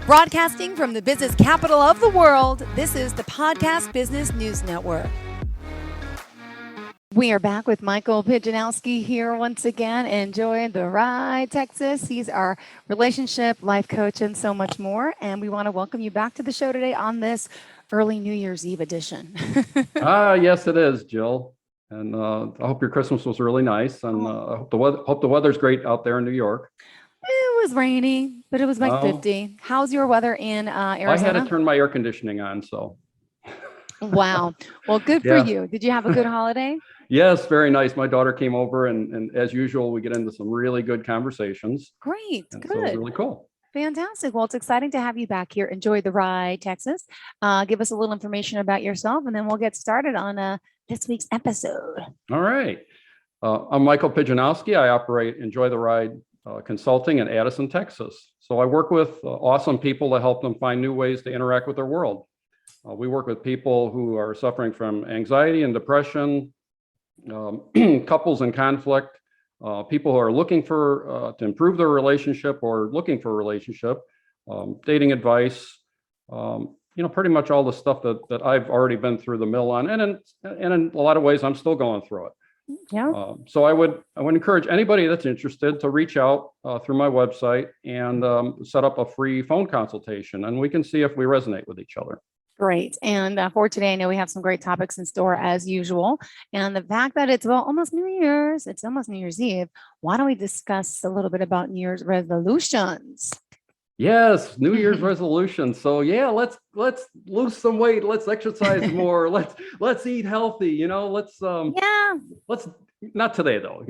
Broadcasting from the business capital of the world, this is the Podcast Business News Network. We are back with Michael Pijanowski here once again. Enjoy the ride, Texas. He's our relationship, life coach, and so much more. And we want to welcome you back to the show today on this early New Year's Eve edition. Yes, it is, Jill. And I hope your Christmas was really nice. And I hope the weather's great out there in New York. It was rainy, but it was like 50. How's your weather in Arizona? I had to turn my air conditioning on, so. Wow. Well, good for you. Did you have a good holiday? Yes, very nice. My daughter came over, and as usual, we get into some really good conversations. Great. And good. So it's really cool. Fantastic. Well, it's exciting to have you back here. Enjoy the ride, Texas. Give us a little information about yourself, and then we'll get started on this week's episode. All right. I'm Michael Pijanowski. I operate Enjoy the Ride Consulting in Addison, Texas. So I work with awesome people to help them find new ways to interact with their world. We work with people who are suffering from anxiety and depression, couples in conflict, people who are looking for to improve their relationship or looking for a relationship, dating advice, pretty much all the stuff that I've already been through the mill on, and in a lot of ways I'm still going through it. Yeah. So I would encourage anybody that's interested to reach out through my website and set up a free phone consultation, and we can see if we resonate with each other. Great. And for today, I know we have some great topics in store as usual. And the fact that it's almost New Year's, it's almost New Year's Eve. Why don't we discuss a little bit about New Year's resolutions? Yes, New Year's resolutions. So yeah, let's lose some weight. Let's exercise more. Let's eat healthy. Let's not today though.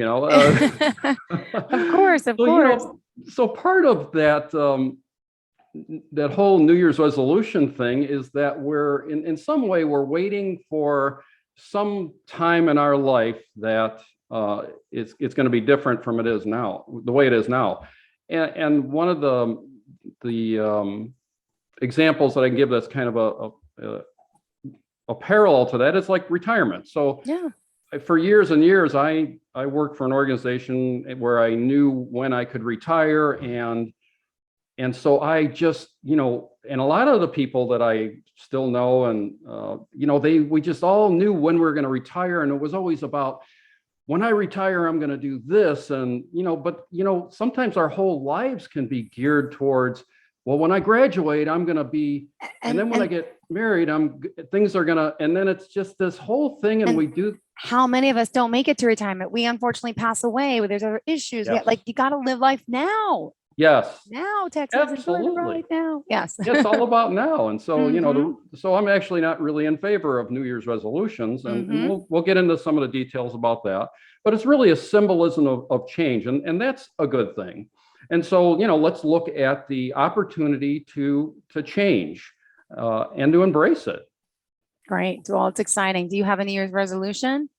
Of course. So part of that that whole New Year's resolution thing is that we're in some way we're waiting for some time in our life that it's going to be different from the way it is now. And one of the examples that I can give that's kind of a parallel to that is like retirement. So for years and years, I worked for an organization where I knew when I could retire, and so I just, and a lot of the people that I still know, and we just all knew when we were going to retire, and it was always about, when I retire, I'm going to do this. And, sometimes our whole lives can be geared towards, well, when I graduate, I'm going to be, and then when I get married, things are going to, and then it's just this whole thing. And we do. How many of us don't make it to retirement? We unfortunately pass away. There's other issues. Yes. You got to live life now. Yes. Now, Texas. Absolutely. Right now. Yes. It's all about now. And so, so I'm actually not really in favor of New Year's resolutions. And we'll get into some of the details about that. But it's really a symbolism of change. And that's a good thing. And so, let's look at the opportunity to change and to embrace it. Great. Well, it's exciting. Do you have a New Year's resolution?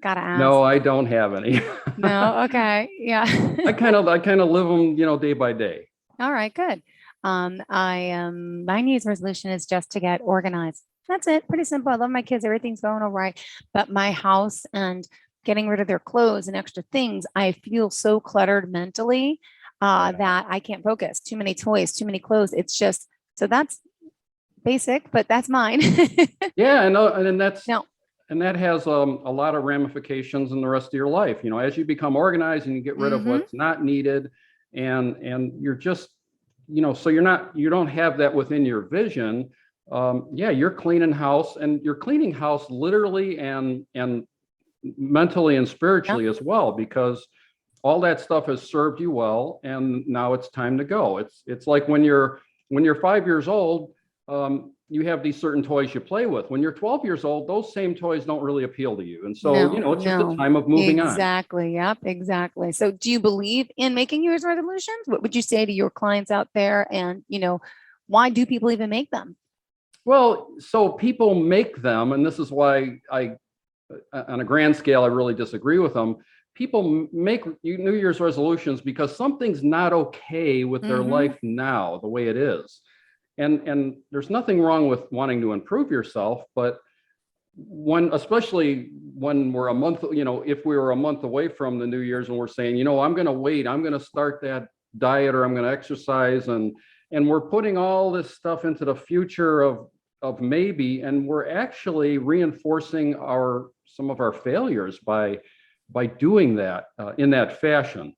Gotta ask. No, I don't have any. No. Okay. Yeah. I kind of live them, day by day. All right. Good. My New Year's resolution is just to get organized. That's it. Pretty simple. I love my kids. Everything's going all right. But my house and getting rid of their clothes and extra things, I feel so cluttered mentally that I can't focus. Too many toys, too many clothes. It's just, so that's basic, but that's mine. Yeah. And that's. No. And that has a lot of ramifications in the rest of your life. As you become organized and you get rid of what's not needed, and you're just, so you don't have that within your vision. You're cleaning house, and you're cleaning house literally and mentally and spiritually as well, because all that stuff has served you well, and now it's time to go. It's like when you're 5 years old. You have these certain toys you play with. When you're 12 years old, those same toys don't really appeal to you. And so, it's just a time of moving on. Exactly. Yep. Exactly. So do you believe in making New Year's resolutions? What would you say to your clients out there? And, why do people even make them? Well, so people make them, and this is why on a grand scale, I really disagree with them. People make New Year's resolutions because something's not okay with their life now, the way it is. And there's nothing wrong with wanting to improve yourself, but especially when we're a month, if we were a month away from the New Year's and we're saying, I'm going to wait, I'm going to start that diet, or I'm going to exercise, and and we're putting all this stuff into the future of maybe, and we're actually reinforcing some of our failures by doing that in that fashion.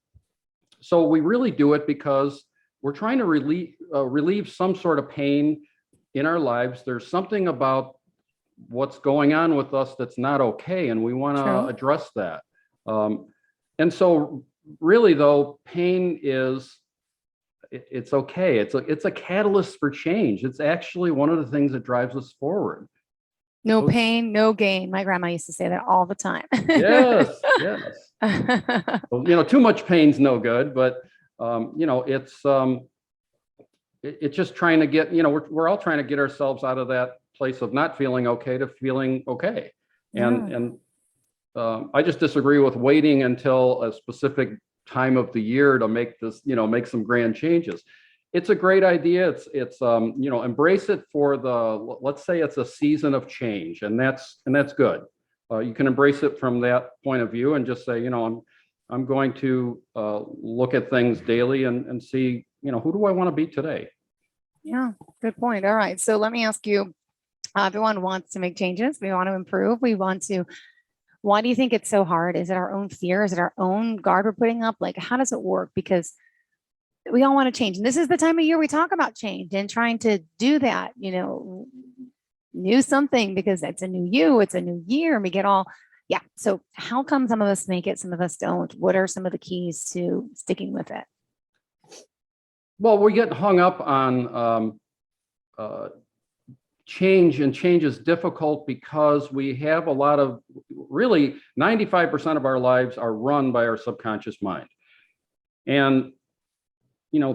So we really do it because we're trying to relieve some sort of pain in our lives. There's something about what's going on with us that's not okay, and we want to address that. And so really though, pain it's okay. It's a catalyst for change. It's actually one of the things that drives us forward. No pain, no gain. My grandma used to say that all the time. Yes. Well, too much pain's no good, but it's just trying to get, we're all trying to get ourselves out of that place of not feeling okay to feeling okay. And I just disagree with waiting until a specific time of the year to make this, make some grand changes. It's a great idea. It's embrace it for let's say it's a season of change, and that's good. You can embrace it from that point of view and just say, I'm going to look at things daily and see, who do I want to be today? Yeah, good point. All right. So let me ask you, everyone wants to make changes. We want to improve. Why do you think it's so hard? Is it our own fear? Is it our own guard we're putting up? Like, how does it work? Because we all want to change. And this is the time of year we talk about change and trying to do that, new something, because it's a new you, it's a new year, and we get all, So how come some of us make it, some of us don't? What are some of the keys to sticking with it? Well, we get hung up on change, and change is difficult because we have a lot of, really 95% of our lives are run by our subconscious mind. And,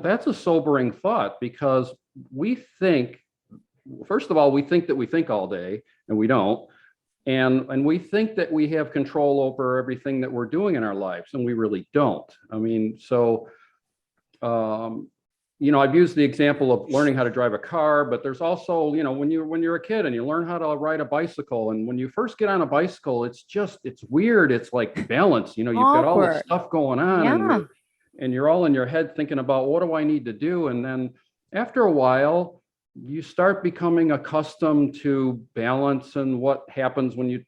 that's a sobering thought, because we think, first of all, we think that we think all day, and we don't. And we think that we have control over everything that we're doing in our lives, and we really don't. I mean, so, I've used the example of learning how to drive a car, but there's also, when you're a kid and you learn how to ride a bicycle, and when you first get on a bicycle, it's weird. It's like balance, you've got all this stuff going on, and you're all in your head thinking about, what do I need to do? And then after a while, you start becoming accustomed to balance and what happens when you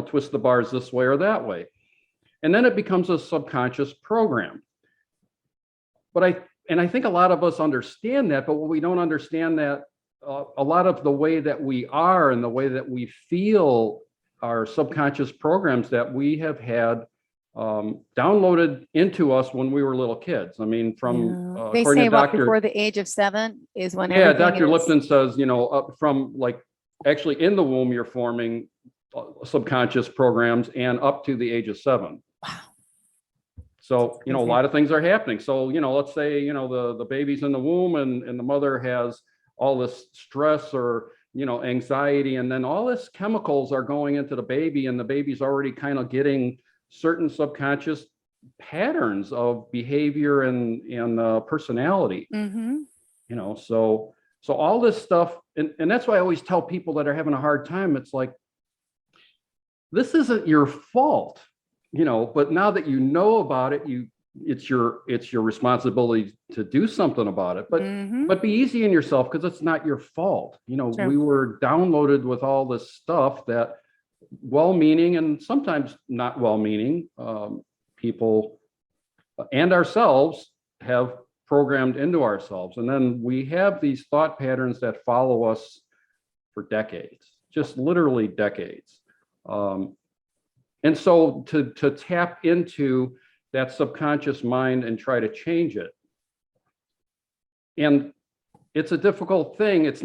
twist the bars this way or that way. And then it becomes a subconscious program. But I think a lot of us understand that, but what we don't understand that a lot of the way that we are and the way that we feel are subconscious programs that we have had downloaded into us when we were little kids. I mean, from they say before the age of 7 is when. Yeah, Dr. Lipton says, up from actually in the womb, you're forming subconscious programs, and up to the age of 7. Wow. So, a lot of things are happening. So, let's say, the baby's in the womb, and the mother has all this stress or, anxiety, and then all this chemicals are going into the baby, and the baby's already kind of getting certain subconscious patterns of behavior and personality. So all this stuff, and that's why I always tell people that are having a hard time, it's like, this isn't your fault, but now that you know about it, it's your responsibility to do something about it. But be easy on yourself, because it's not your fault. Sure. We were downloaded with all this stuff that well-meaning and sometimes not well-meaning people and ourselves have programmed into ourselves. And then we have these thought patterns that follow us for decades, just literally decades. And so to tap into that subconscious mind and try to change it. And it's a difficult thing. It's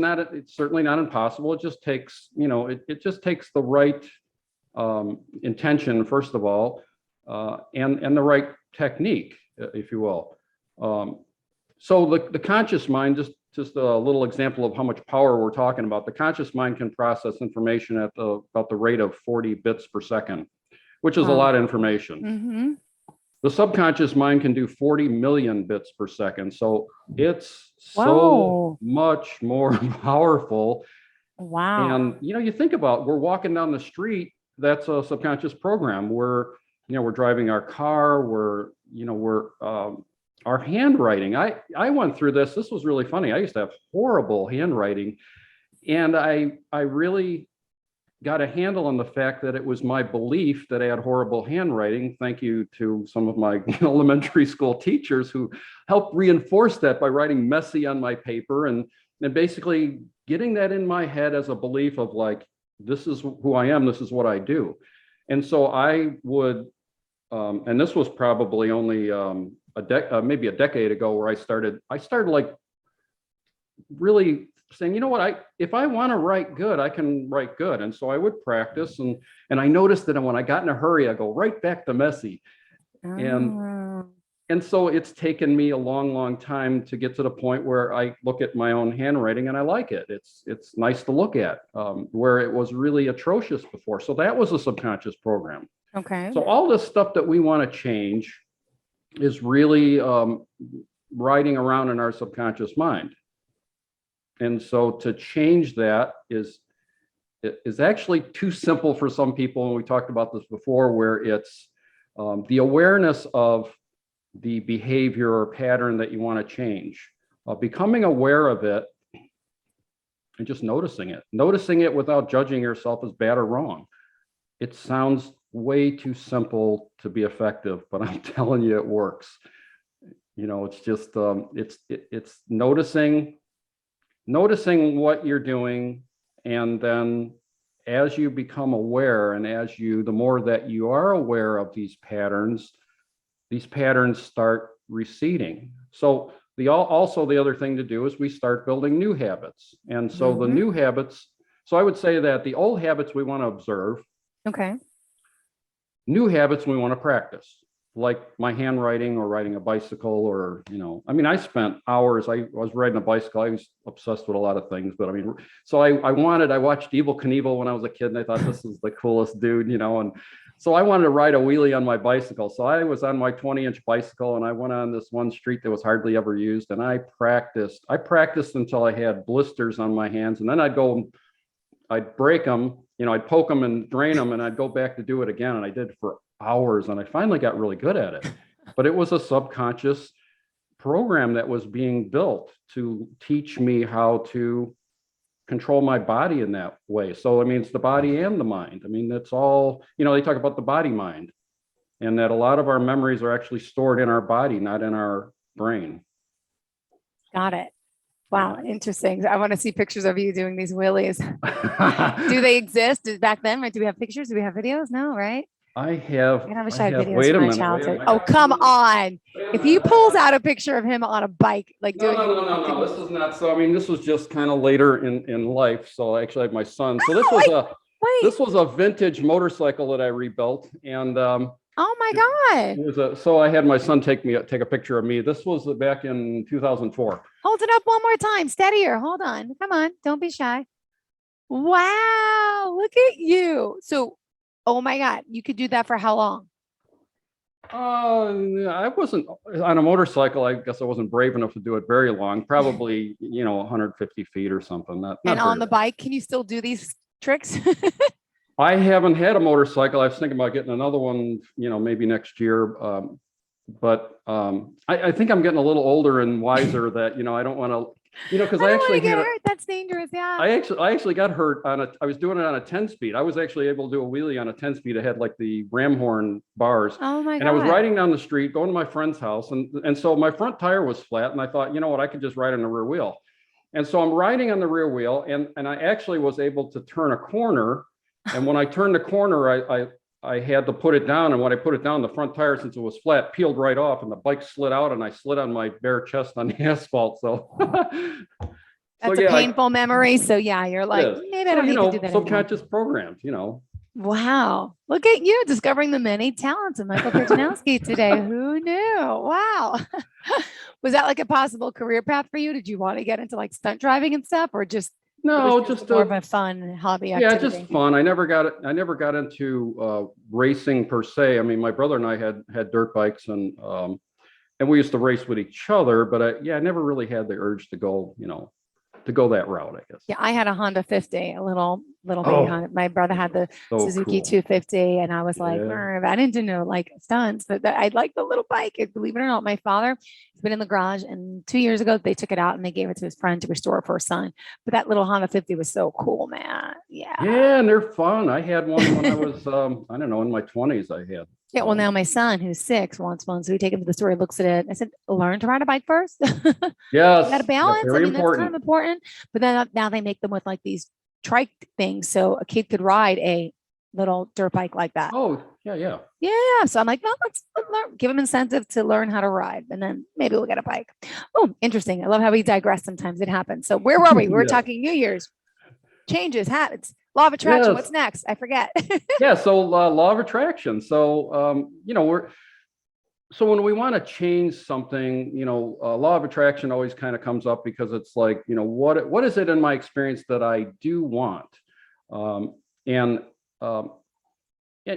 certainly not impossible. It just takes, it just takes the right intention, first of all, and the right technique, if you will. So the conscious mind, just a little example of how much power we're talking about. The conscious mind can process information at about the rate of 40 bits per second, which is a lot of information. The subconscious mind can do 40 million bits per second. So it's so much more powerful. Wow. And, you think about, we're walking down the street, that's a subconscious program. We're driving our car, we're our handwriting. I went through this. This was really funny. I used to have horrible handwriting, and I really got a handle on the fact that it was my belief that I had horrible handwriting. Thank you to some of my elementary school teachers who helped reinforce that by writing messy on my paper and basically getting that in my head as a belief of like, this is who I am, this is what I do. And so I would, and this was probably only maybe a decade ago where I started like really saying, you know what, if I want to write good, I can write good. And so I would practice, and I noticed that when I got in a hurry, I go right back to messy. And so it's taken me a long time to get to the point where I look at my own handwriting and I like it. It's nice to look at, where it was really atrocious before. So that was a subconscious program. Okay. So all this stuff that we want to change is really riding around in our subconscious mind. And so to change that is actually too simple for some people. And we talked about this before, where it's the awareness of the behavior or pattern that you want to change, becoming aware of it and just noticing it without judging yourself as bad or wrong. It sounds way too simple to be effective, but I'm telling you, it works. It's just, it's noticing what you're doing. And then as you become aware, and the more that you are aware of these patterns start receding. So the other thing to do is we start building new habits. And so the new habits, so I would say that the old habits we want to observe. Okay. New habits we want to practice, like my handwriting or riding a bicycle, or, I spent hours, I was riding a bicycle. I was obsessed with a lot of things, but so I watched Evel Knievel when I was a kid, and I thought this is the coolest dude, and so I wanted to ride a wheelie on my bicycle. So I was on my 20-inch bicycle, and I went on this one street that was hardly ever used, and I practiced until I had blisters on my hands, and then I'd break them, I'd poke them and drain them, and I'd go back to do it again. And I did for hours, and I finally got really good at it. But it was a subconscious program that was being built to teach me how to control my body in that way. So, it's the body and the mind. That's all, they talk about the body mind, and that a lot of our memories are actually stored in our body, not in our brain. Got it. Wow, interesting. I want to see pictures of you doing these wheelies. Do they exist? Back then, do we have pictures? Do we have videos? No, right? I have videos wait a from my minute. childhood. Oh, come on. If he pulls out a picture of him on a bike, like doing No. This is not so. This was just kind of later in life. So I actually have my son. So this was a vintage motorcycle that I rebuilt. And oh my God. So I had my son take a picture of me. This was back in 2004. Hold it up one more time. Steadier. Hold on. Come on. Don't be shy. Wow. Look at you. So, oh my God. You could do that for how long? I wasn't on a motorcycle. I guess I wasn't brave enough to do it very long. Probably, 150 feet or something. And on the bike, can you still do these tricks? I haven't had a motorcycle. I was thinking about getting another one, maybe next year. But I think I'm getting a little older and wiser that, I don't want to, because I actually get hurt. That's dangerous. Yeah. I actually got hurt I was doing it on a 10-speed. I was actually able to do a wheelie on a 10-speed. I had like the ram horn bars. Oh my God. And I was riding down the street, going to my friend's house. And so my front tire was flat. And I thought, you know what, I could just ride on the rear wheel. And so I'm riding on the rear wheel, and I actually was able to turn a corner. And when I turned the corner, I had to put it down. And when I put it down, the front tire, since it was flat, peeled right off, and the bike slid out, and I slid on my bare chest on the asphalt. So that's a painful memory. So yeah, you're like, maybe I don't need to do that. Subconscious programs, Wow. Look at you discovering the many talents of Michael Pijanowski today. Who knew? Wow. Was that like a possible career path for you? Did you want to get into like stunt driving and stuff, or just no, just more of a fun hobby activity? Yeah, just fun. I never got into racing per se. My brother and I had dirt bikes, and we used to race with each other, but I never really had the urge to go, to go that route, I guess. Yeah, I had a Honda 50, a little little baby Oh, Honda. My brother had the so Suzuki cool. 250, and I was like, Yeah. I didn't do no like stunts, but I like the little bike. And believe it or not, my father has been in the garage, and 2 years ago they took it out and they gave it to his friend to restore it for his son. But that little Honda 50 was so cool, man. Yeah. Yeah, and they're fun. I had one when I was, I don't know, in my 20s. I had. Yeah, well, now my son, who's 6, wants one. So we take him to the store. He looks at it. I said, learn to ride a bike first. You got to Yes, that's balance. I very mean, that's kind of important. important. But then now they make them with like these trike things. So a kid could ride a little dirt bike like that. Oh, yeah, yeah. Yeah. So I'm like, well, let's learn, give them incentive to learn how to ride. And then maybe we'll get a bike. Oh, interesting. I love how we digress. Sometimes it happens. So where were we? We were Yes. talking New Year's, changes, habits, law of attraction. Yes. What's next? I forget. Yeah. So law of attraction. So, so when we want to change something, law of attraction always kind of comes up because it's like, what is it in my experience that I do want? And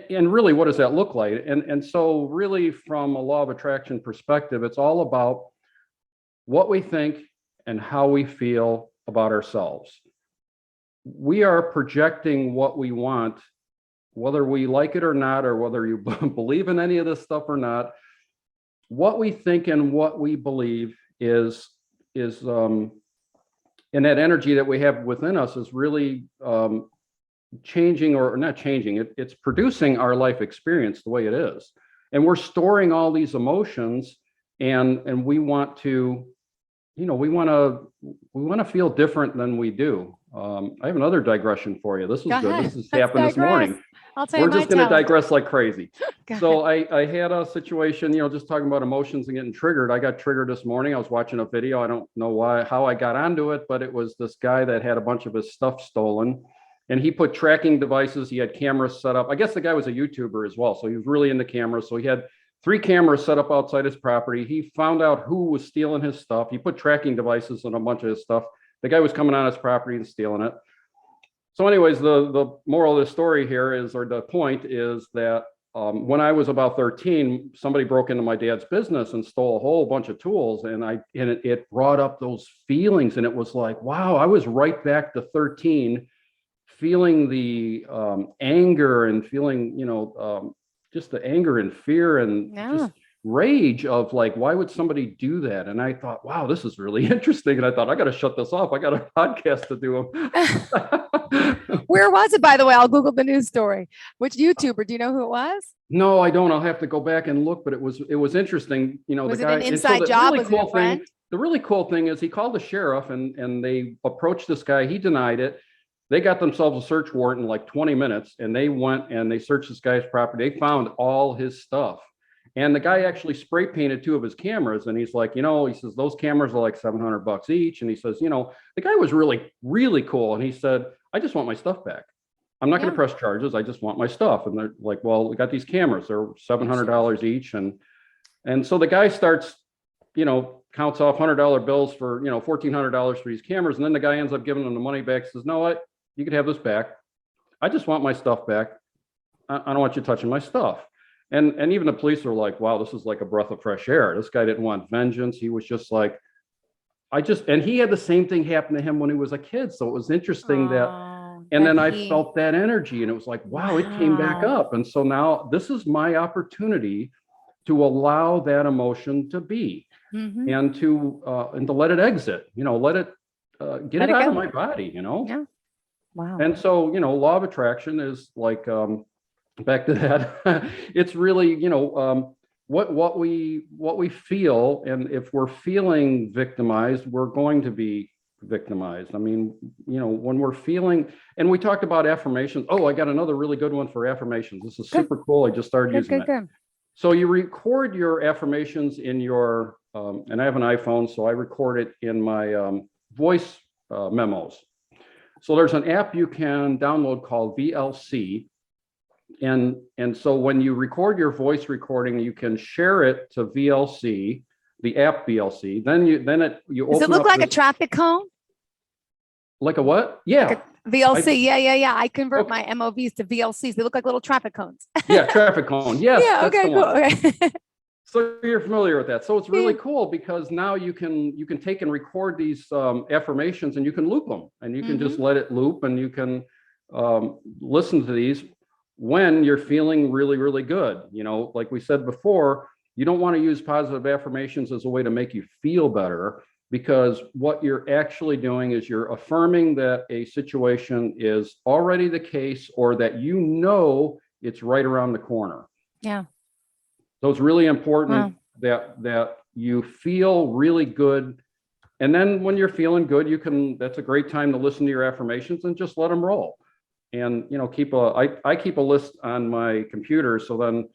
really, what does that look like? And so really from a law of attraction perspective, it's all about what we think and how we feel about ourselves. We are projecting what we want, whether we like it or not, or whether you believe in any of this stuff or not. What we think and what we believe is and that energy that we have within us is really changing, or not changing. It's producing our life experience the way it is, and we're storing all these emotions, and we want to, we want to feel different than we do. I have another digression for you. This is Go good. ahead. This has Let's happened this digress. morning. I'll tell you We're my just going to talent. digress like crazy. Go So I had a situation, just talking about emotions and getting triggered. I got triggered this morning. I was watching a video. I don't know how I got onto it, but it was this guy that had a bunch of his stuff stolen, and he put tracking devices. He had cameras set up. I guess the guy was a YouTuber as well, so he was really into cameras. So he had 3 cameras set up outside his property. He found out who was stealing his stuff. He put tracking devices on a bunch of his stuff. The guy was coming on his property and stealing it. So anyways, the moral of the story here is, or the point is that when I was about 13, somebody broke into my dad's business and stole a whole bunch of tools. And it brought up those feelings. And it was like, wow, I was right back to 13, feeling the anger and feeling, just the anger and fear and just rage of like, why would somebody do that? And I thought, wow, this is really interesting. And I thought, I got to shut this off. I got a podcast to do. Where was it, by the way? I'll Google the news story. Which YouTuber? Do you know who it was? No, I don't. I'll have to go back and look, but it was interesting. Was the it guy, an inside job? Was it a friend? The really cool thing is he called the sheriff and they approached this guy. He denied it. They got themselves a search warrant in like 20 minutes, and they went and they searched this guy's property. They found all his stuff. And the guy actually spray painted 2 of his cameras. And he's like, he says, those cameras are like $700 each. And he says, the guy was really, really cool. And he said, I just want my stuff back. I'm not going to press charges. I just want my stuff. And they're like, well, we got these cameras. They're $700 each. And so the guy starts, counts off $100 bills for, $1,400 for these cameras. And then the guy ends up giving them the money back. Says, no, what? You could have this back. I just want my stuff back. I don't want you touching my stuff. And even the police are like, wow, this is like a breath of fresh air. This guy didn't want vengeance. He was just like, and he had the same thing happen to him when he was a kid. So it was interesting and then I felt that energy, and it was like, wow, it came back up. And so now this is my opportunity to allow that emotion to be, and to let it exit, let it get it out of my body, Yeah. Wow. And so, law of attraction is like, back to that. It's really, what we feel, and if we're feeling victimized, we're going to be victimized. I mean, when we're feeling, and we talked about affirmations. Oh, I got another really good one for affirmations. This is super cool. I just started using it. So you record your affirmations in your, and I have an iPhone, so I record it in my voice memos. So there's an app you can download called VLC. And so when you record your voice recording, you can share it to VLC, the app VLC. Then you open. Does it look like a traffic cone? Like a what? Yeah. Like a VLC. Yeah. I convert my MOVs to VLCs. They look like little traffic cones. Yeah, traffic cone. Yes. Yeah. Okay. Cool. Okay. So you're familiar with that. So it's really cool because now you can take and record these affirmations, and you can loop them, and you can just let it loop, and you can listen to these when you're feeling really, really good. Like we said before, you don't want to use positive affirmations as a way to make you feel better, because what you're actually doing is you're affirming that a situation is already the case, or that it's right around the corner. Yeah. So it's really important that you feel really good. And then when you're feeling good, that's a great time to listen to your affirmations and just let them roll. And, I keep a list on my computer. So then,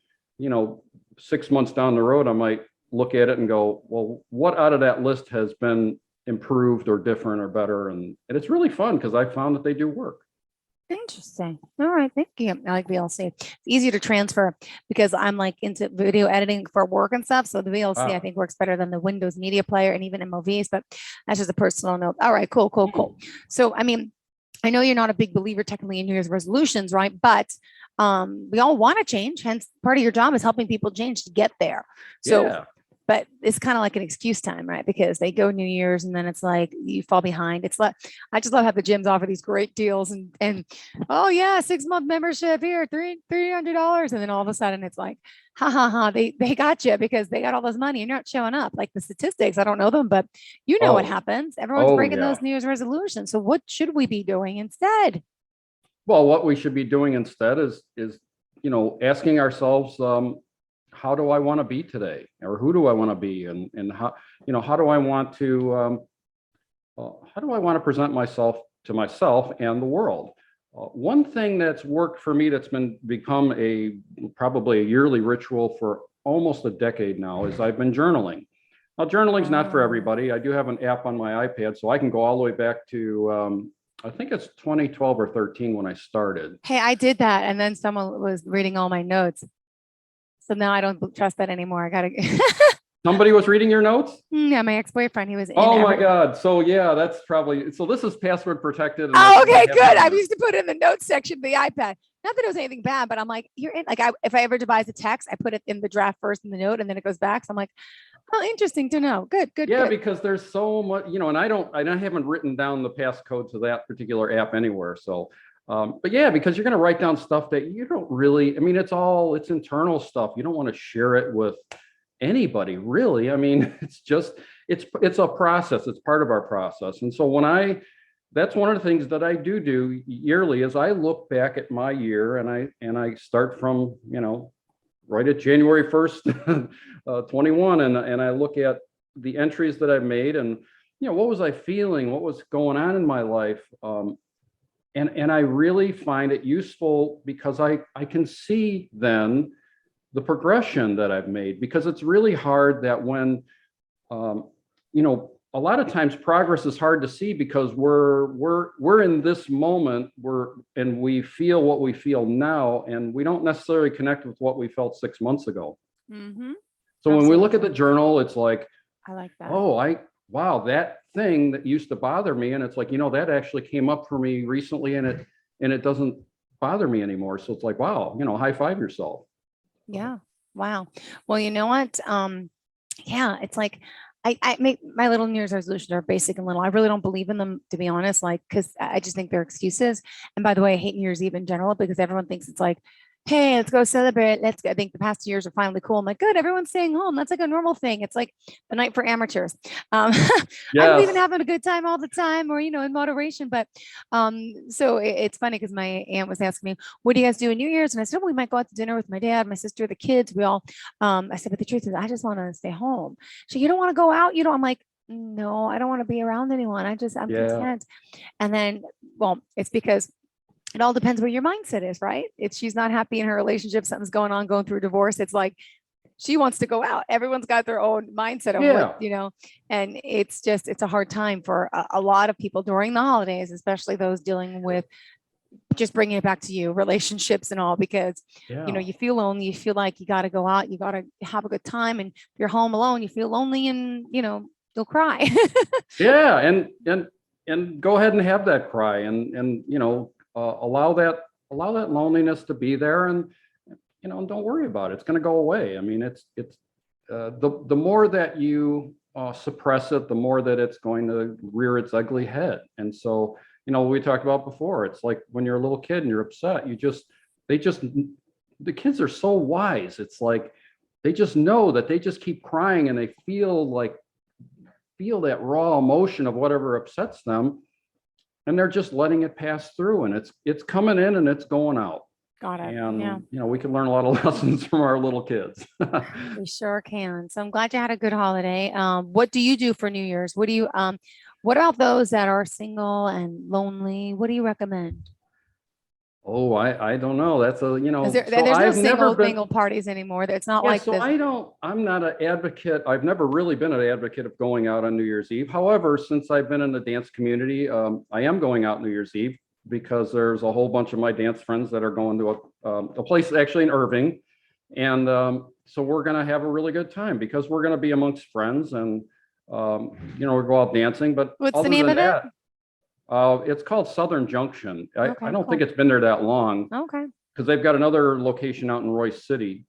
6 months down the road, I might look at it and go, well, what out of that list has been improved or different or better? And it's really fun because I found that they do work. Interesting. All right. Thank you. I like VLC. It's easier to transfer because I'm like into video editing for work and stuff. So the VLC I think works better than the Windows Media Player and even MOVs, but that's just a personal note. All right, cool. So, I mean, I know you're not a big believer technically in New Year's resolutions, right? But we all want to change. Hence, part of your job is helping people change to get there. So, but it's kind of like an excuse time, right? Because they go New Year's and then it's like you fall behind. It's like, I just love how the gyms offer these great deals and oh yeah, 6-month membership here, $300. And then all of a sudden it's like, they got you because they got all this money and you're not showing up. Like the statistics, I don't know them, but what happens. Everyone's breaking those New Year's resolutions. So what should we be doing instead? Well, what we should be doing instead is asking ourselves, how do I want to be today, or who do I want to be, and how do I want to present myself to myself and the world. One thing that's worked for me that's become probably a yearly ritual for almost a decade now is I've been journaling. Now, journaling's not for everybody. I do have an app on my iPad, so I can go all the way back to I think it's 2012 or 13 when I started. Hey, I did that, and then someone was reading all my notes. So now I don't trust that anymore. I gotta. Somebody was reading your notes? Yeah, my ex-boyfriend. He was. Oh my God! So yeah, that's probably. So this is password protected. Oh, okay, good. I used to put it in the notes section of the iPad. Not that it was anything bad, but I'm like, you're in. Like, if I ever devise a text, I put it in the draft first in the note, and then it goes back. So I'm like, oh, interesting to know. Good. Yeah, because there's so much, and I haven't written down the passcode to that particular app anywhere. So. But yeah, because you're going to write down stuff that you don't really, I mean, it's internal stuff. You don't want to share it with anybody really. I mean, it's a process. It's part of our process. And so that's one of the things that I do yearly is I look back at my year and I start from, right at January 1st, 21. And I look at the entries that I've made and, what was I feeling? What was going on in my life? And I really find it useful because I can see then the progression that I've made, because it's really hard that when, a lot of times progress is hard to see because we're in this moment and we feel what we feel now, and we don't necessarily connect with what we felt 6 months ago. Mm-hmm. So when we look at the journal, it's like, I like that. Wow, that thing that used to bother me, and it's like, that actually came up for me recently, and it doesn't bother me anymore. So it's like, wow, high five yourself. Yeah. Wow. Well, you know what? Yeah, it's like I make my little New Year's resolutions are basic and little. I really don't believe in them, to be honest, like, because I just think they're excuses. And by the way, I hate New Year's Eve in general because everyone thinks it's like, hey, let's go celebrate. I think the past years are finally cool. I'm like, good, everyone's staying home. That's like a normal thing. It's like the night for amateurs. I don't even having a good time all the time or, in moderation. But so it's funny because my aunt was asking me, what do you guys do in New Year's? And I said, we might go out to dinner with my dad, my sister, the kids. We all, I said, but the truth is, I just want to stay home. So you don't want to go out? I'm like, no, I don't want to be around anyone. I'm content. And then, well, it's because it all depends where your mindset is, right? If she's not happy in her relationship, something's going through divorce, it's like she wants to go out. Everyone's got their own mindset of what, and it's a hard time for a lot of people during the holidays, especially those dealing with just bringing it back to you, relationships and all, because, you feel lonely, you feel like you got to go out, you got to have a good time, and if you're home alone, you feel lonely and, you'll cry. Yeah. And go ahead and have that cry and allow that loneliness to be there, and don't worry about it. It's going to go away. I mean, it's the more that you suppress it, the more that it's going to rear its ugly head. And so we talked about before. It's like when you're a little kid and you're upset, the kids are so wise. It's like they just know that they just keep crying and they feel that raw emotion of whatever upsets them, and they're just letting it pass through, and it's coming in and it's going out. Got it. And Yeah, we can learn a lot of lessons from our little kids. we sure can. So I'm glad you had a good holiday. What do you do for New Year's? What about those that are single and lonely? What do you recommend? Oh, I don't know. That's a, Because there's so no I've never been, single parties anymore. It's not yeah, like so this. I'm not an advocate. I've never really been an advocate of going out on New Year's Eve. However, since I've been in the dance community, I am going out New Year's Eve because there's a whole bunch of my dance friends that are going to a place actually in Irving. And so we're going to have a really good time because we're going to be amongst friends and, we go out dancing. But What's the other name than of it? that, it's called Southern Junction. Okay, I don't cool. think it's been there that long Okay. because they've got another location out in Royce City.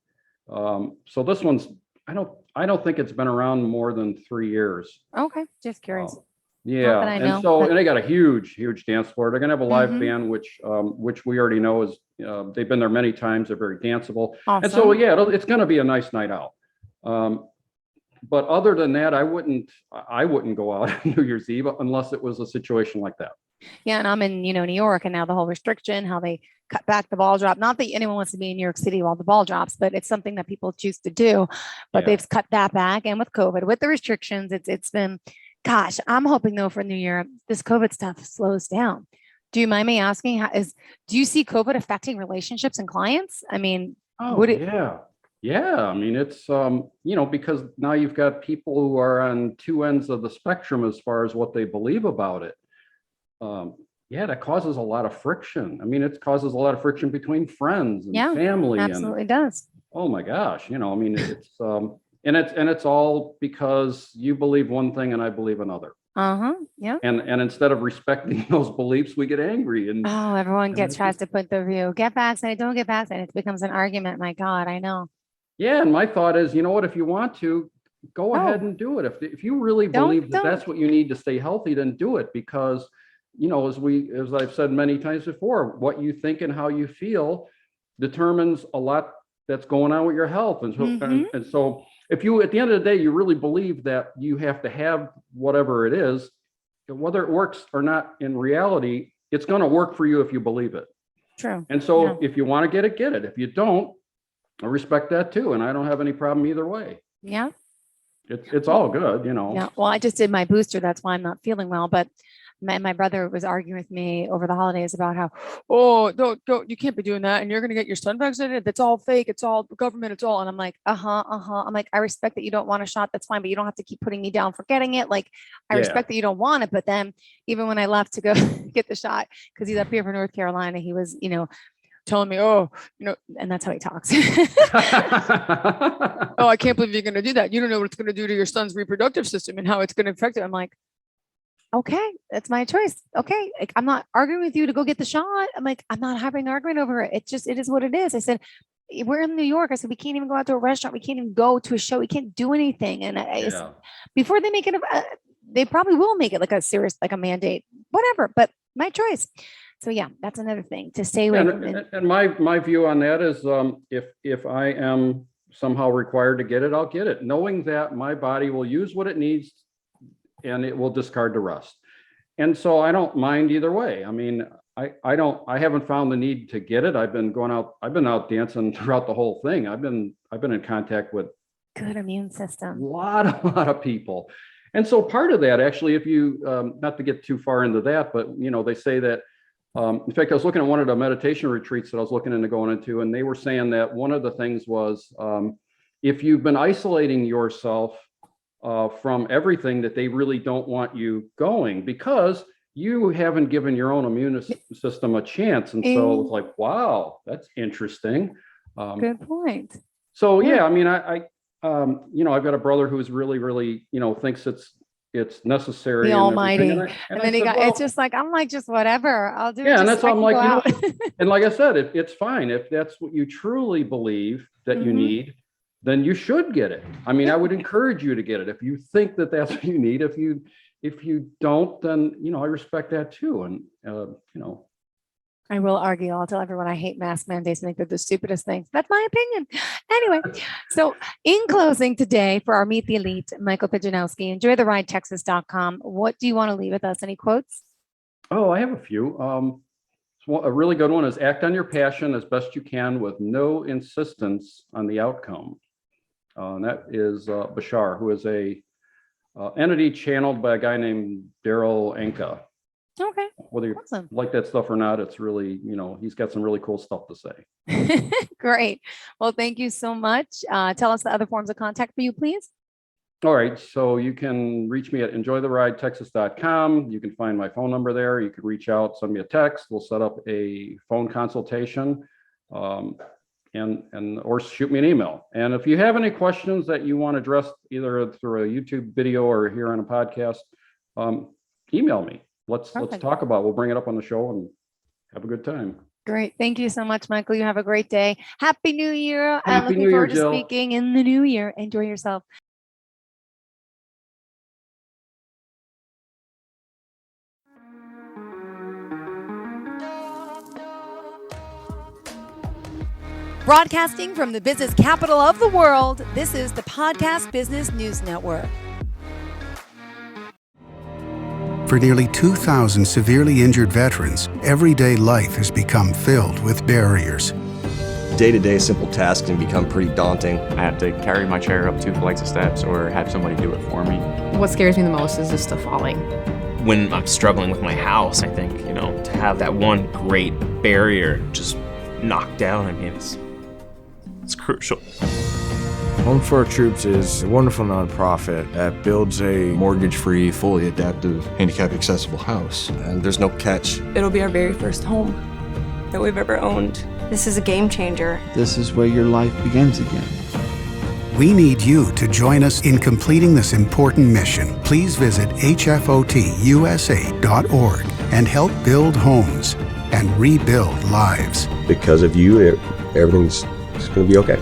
So this one's, I don't think it's been around more than 3 years. Okay. Just curious. Not Yeah, that I know, and so but and they got a huge dance floor. They're gonna have a live Mhm. band, which we already know is they've been there many times. They're very danceable, and so Awesome. yeah, it's gonna be a nice night out. But other than that, I wouldn't go out on New Year's Eve unless it was a situation like that. Yeah, and I'm in, New York, and now the whole restriction, how they cut back the ball drop. Not that anyone wants to be in New York City while the ball drops, but it's something that people choose to do. But Yeah. they've cut that back, and with COVID, with the restrictions, it's been, gosh, I'm hoping though for New Year, this COVID stuff slows down. Do you mind me asking, do you see COVID affecting relationships and clients? I mean, Oh, would it? yeah. Yeah. I mean, it's, because now you've got people who are on two ends of the spectrum as far as what they believe about it. Yeah, that causes a lot of friction. I mean, it causes a lot of friction between friends and Yeah, family and, absolutely does. oh my gosh, I mean, it's all because you believe one thing and I believe another. Uh-huh. Yeah. And instead of respecting those beliefs, we get angry Oh, everyone and tries to put the view, get vaccinated, don't get vaccinated. It becomes an argument. My God, I know. yeah, and my thought is, you know what, if you want to, go ahead No, and do it. If you really believe that don't. that's what you need to stay healthy, then do it because, as I've said many times before, what you think and how you feel determines a lot that's going on with your health. And so, Mhm. and so if you, at the end of the day, you really believe that you have to have whatever it is, whether it works or not in reality, it's going to work for you if you believe it. True. And Yeah. so if you want to get it, get it. If you don't, I respect that too. And I don't have any problem either way. Yeah. It's all good. Yeah. Well, I just did my booster. That's why I'm not feeling well. But my brother was arguing with me over the holidays about how, oh, don't, you can't be doing that. And you're going to get your son vaccinated. That's all fake. It's all government. It's all. And I'm like, I'm like, I respect that you don't want a shot. That's fine. But you don't have to keep putting me down for getting it. Like, I Yeah. respect that you don't want it. But then even when I left to go get the shot, because he's up here from North Carolina, he was, telling me, and that's how he talks. Oh, I can't believe you're going to do that. You don't know what it's going to do to your son's reproductive system and how it's going to affect it. I'm like, okay, that's my choice. Okay. Like, I'm not arguing with you to go get the shot. I'm like, I'm not having an argument over it. It is what it is. I said, we're in New York. I said, we can't even go out to a restaurant. We can't even go to a show. We can't do anything. And Yeah. before they make it, they probably will make it like a serious, like a mandate, whatever, but my choice. So yeah, that's another thing to stay away from it. And my view on that is, if I am somehow required to get it, I'll get it, knowing that my body will use what it needs and it will discard the rest. And so I don't mind either way. I mean, I haven't found the need to get it. I've been out dancing throughout the whole thing. I've been in contact with Good immune system. a lot of people. And so part of that, actually, if you, not to get too far into that, but they say that, in fact, I was looking at one of the meditation retreats that I was looking into going into, and they were saying that one of the things was, if you've been isolating yourself from everything, that they really don't want you going because you haven't given your own immune system a chance. And so it's like, wow, that's interesting. Good point. So yeah, I mean, I've got a brother who's really, really, thinks it's necessary. The and almighty. everything. And then it's just like, I'm like, just whatever. I'll do it. Yeah, and that's why I'm like, and like I said, it's fine. If that's what you truly believe that you need, then you should get it. I mean, I would encourage you to get it. If you think that that's what you need, if you If you don't, then, I respect that too. And, I will argue. I'll tell everyone I hate mask mandates. I think they're the stupidest things. That's my opinion. Anyway, so in closing today for our Meet the Elite, Michael Pijanowski, enjoytheridetexas.com. What do you want to leave with us? Any quotes? Oh, I have a few. A really good one is act on your passion as best you can with no insistence on the outcome. And that is Bashar, who is a entity channeled by a guy named Daryl Anka. Okay. Whether you like that stuff or not, it's really, he's got some really cool stuff to say. Great. Well, thank you so much. Tell us the other forms of contact for you, please. All right. So you can reach me at enjoytheridetexas.com. You can find my phone number there. You can reach out, send me a text. We'll set up a phone consultation or shoot me an email. And if you have any questions that you want addressed either through a YouTube video or here on a podcast, email me. Let's talk about it. We'll bring it up on the show and have a good time. Great. Thank you so much, Michael. You have a great day. Happy New Year. Happy I'm looking New Year, forward to Jill. speaking in the new year. Enjoy yourself. Broadcasting from the business capital of the world, this is the Podcast Business News Network. For nearly 2,000 severely injured veterans, everyday life has become filled with barriers. Day-to-day simple tasks can become pretty daunting. I have to carry my chair up 2 flights of steps or have somebody do it for me. What scares me the most is just the falling. When I'm struggling with my house, I think, to have that one great barrier just knocked down, it's crucial. Home for Our Troops is a wonderful nonprofit that builds a mortgage-free, fully adaptive, handicap-accessible house. And there's no catch. It'll be our very first home that we've ever owned. This is a game changer. This is where your life begins again. We need you to join us in completing this important mission. Please visit hfotusa.org and help build homes and rebuild lives. Because of you, everything's going to be okay.